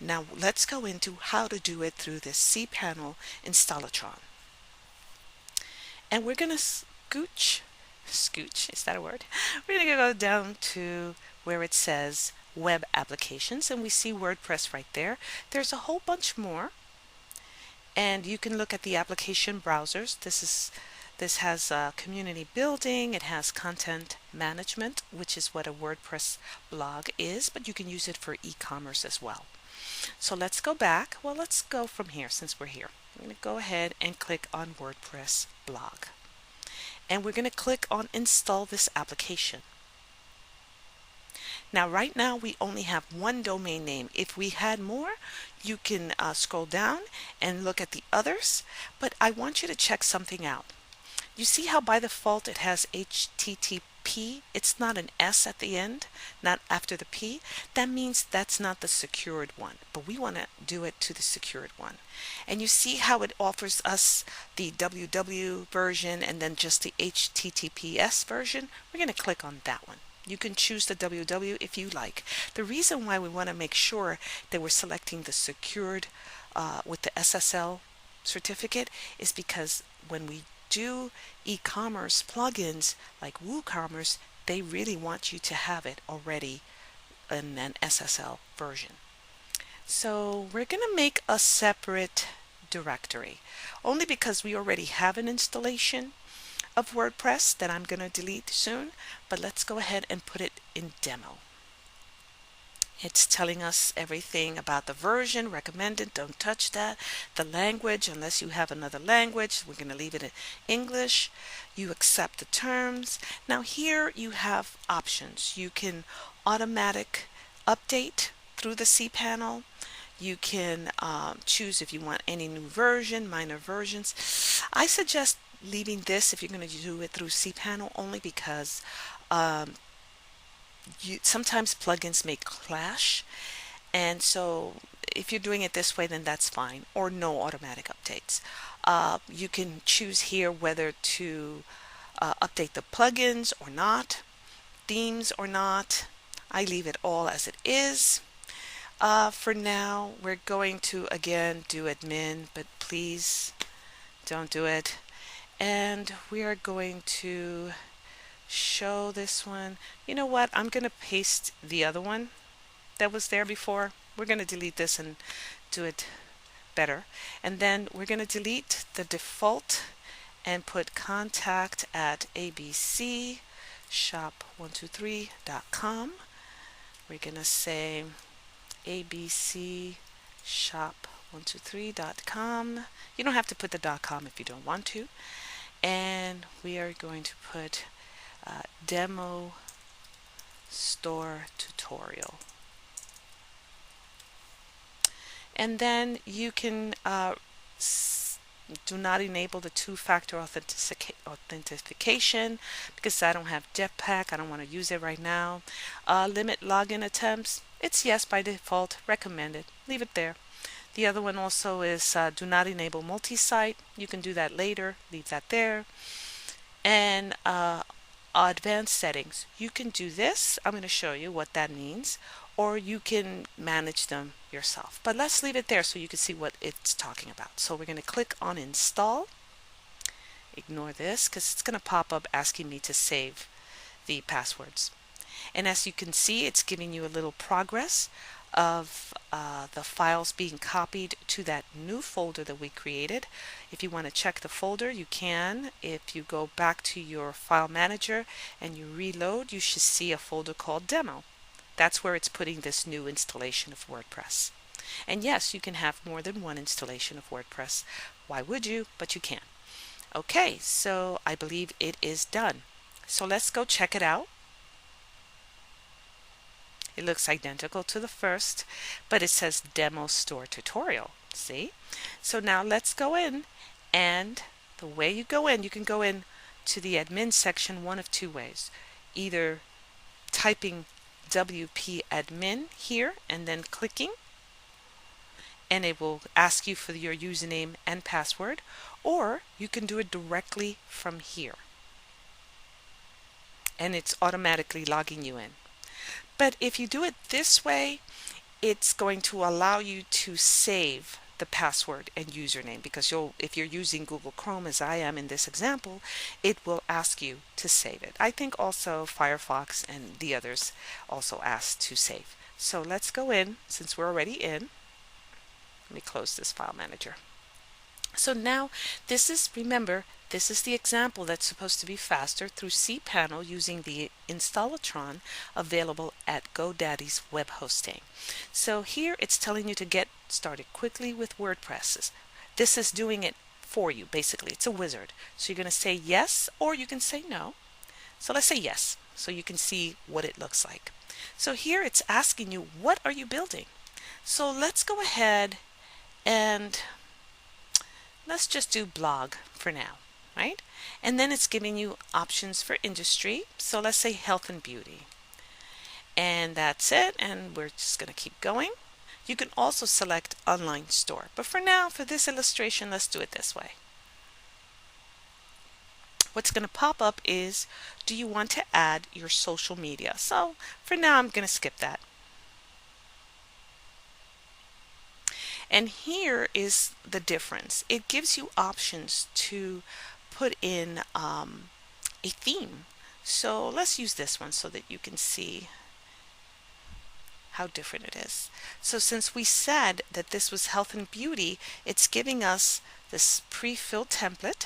Now let's go into how to do it through this Cpanel Installatron. And we're going to scooch, is that a word? We're going to go down to where it says Web Applications, and we see WordPress right there. There's a whole bunch more, and you can look at the application browsers. This has community building, it has content management, which is what a WordPress blog is, but you can use it for e-commerce as well. So let's go back. Well, let's go from here since we're here. I'm going to go ahead and click on WordPress blog. And we're going to click on install this application. Now right now we only have one domain name. If we had more, you can scroll down and look at the others, but I want you to check something out. You see how by default it has HTTP? It's not an S at the end, not after the P. That means that's not the secured one, but we want to do it to the secured one. And you see how it offers us the www version and then just the HTTPS version? We're going to click on that one. You can choose the www if you like. The reason why we want to make sure that we're selecting the secured with the SSL certificate is because when we do e-commerce plugins like WooCommerce, they really want you to have it already in an SSL version. So we're going to make a separate directory, only because we already have an installation of WordPress that I'm going to delete soon, but let's go ahead and put it in demo. It's telling us everything about the version, recommended, don't touch that, the language, unless you have another language, we're going to leave it in English. You accept the terms. Now here you have options. You can automatic update through the Cpanel. You can choose if you want any new version, minor versions. I suggest leaving this if you're going to do it through Cpanel, only because sometimes plugins may clash, and so if you're doing it this way, then that's fine, or no automatic updates. You can choose here whether to update the plugins or not, themes or not. I leave it all as it is. For now, we're going to again do admin, but please don't do it. And we are going to show this one. You know what? I'm going to paste the other one that was there before. We're going to delete this and do it better. And then we're going to delete the default and put contact at abcshop123.com. We're going to say abcshop123.com. You don't have to put the .com if you don't want to. And we are going to put demo store tutorial. And then you can do not enable the two-factor authentication because I don't have Jetpack. I don't want to use it right now. Limit login attempts. It's yes by default. Recommended. Leave it there. The other one also is do not enable multi-site. You can do that later. Leave that there. And advanced settings. You can do this. I'm going to show you what that means, or you can manage them yourself. But let's leave it there so you can see what it's talking about. So we're going to click on install. Ignore this because it's going to pop up asking me to save the passwords. And as you can see, it's giving you a little progress of the files being copied to that new folder that we created. If you want to check the folder, you can. If you go back to your file manager and you reload, you should see a folder called demo. That's where it's putting this new installation of WordPress. And yes, you can have more than one installation of WordPress. Why would you? But you can. Okay, so I believe it is done. So let's go check it out. It looks identical to the first, but it says demo store tutorial. See? So now let's go in, and the way you go in, you can go in to the admin section one of two ways. Either typing WP admin here and then clicking, and it will ask you for your username and password, or you can do it directly from here and it's automatically logging you in. But if you do it this way, it's going to allow you to save the password and username, because if you're using Google Chrome as I am in this example, it will ask you to save it. I think also Firefox and the others also ask to save. So let's go in, since we're already in. Let me close this file manager. So now remember, this is the example that's supposed to be faster through Cpanel using the Installatron available at Godaddy's web hosting. So here it's telling you to get started quickly with WordPress. This is doing it for you, basically. It's a wizard. So you're going to say yes, or you can say no. So let's say yes, so you can see what it looks like. So here it's asking you, what are you building? So let's go ahead and let's just do blog for now, right? And then it's giving you options for industry. So let's say health and beauty. And that's it. And we're just going to keep going. You can also select online store. But for now, for this illustration, let's do it this way. What's going to pop up is, do you want to add your social media? So for now, I'm going to skip that. And here is the difference. It gives you options to put in a theme. So let's use this one so that you can see how different it is. So since we said that this was health and beauty, it's giving us this pre-filled template.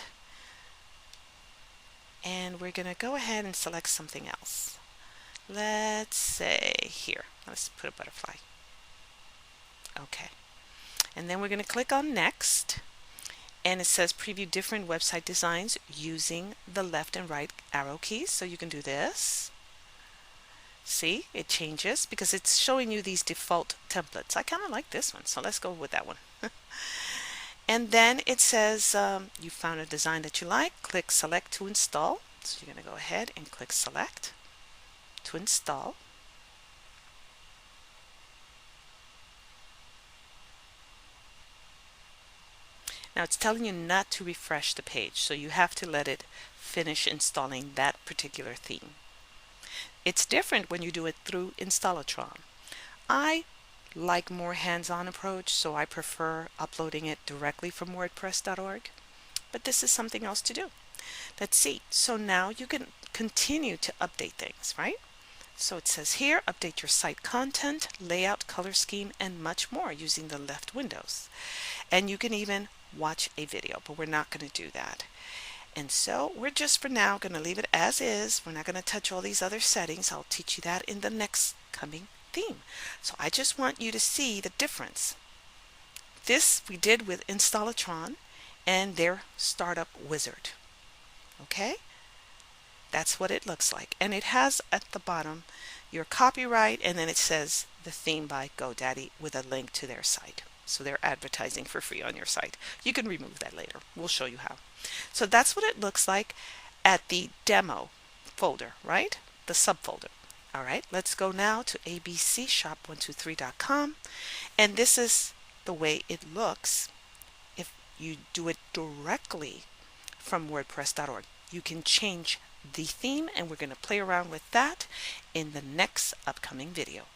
And we're going to go ahead and select something else. Let's say here, let's put a butterfly. Okay. And then we're going to click on next, and it says preview different website designs using the left and right arrow keys. So you can do this. See, it changes because it's showing you these default templates. I kind of like this one, so let's go with that one. And then it says you found a design that you like. Click select to install. So you're going to go ahead and click select to install. Now it's telling you not to refresh the page, so you have to let it finish installing that particular theme. It's different when you do it through Installatron. I like more hands-on approach, so I prefer uploading it directly from wordpress.org, but this is something else to do. Let's see. So now you can continue to update things, right? So it says here, update your site content, layout, color scheme, and much more using the left windows. And you can even watch a video, but we're not going to do that. And so we're just for now going to leave it as is. We're not going to touch all these other settings. I'll teach you that in the next coming theme. So I just want you to see the difference. This we did with Installatron and their startup wizard. Okay? That's what it looks like. And it has at the bottom your copyright, and then it says the theme by Godaddy with a link to their site. So they're advertising for free on your site. You can remove that later. We'll show you how. So that's what it looks like at the demo folder, right? The subfolder. All right, let's go now to abcshop123.com. And this is the way it looks if you do it directly from wordpress.org. You can change the theme, and we're going to play around with that in the next upcoming video.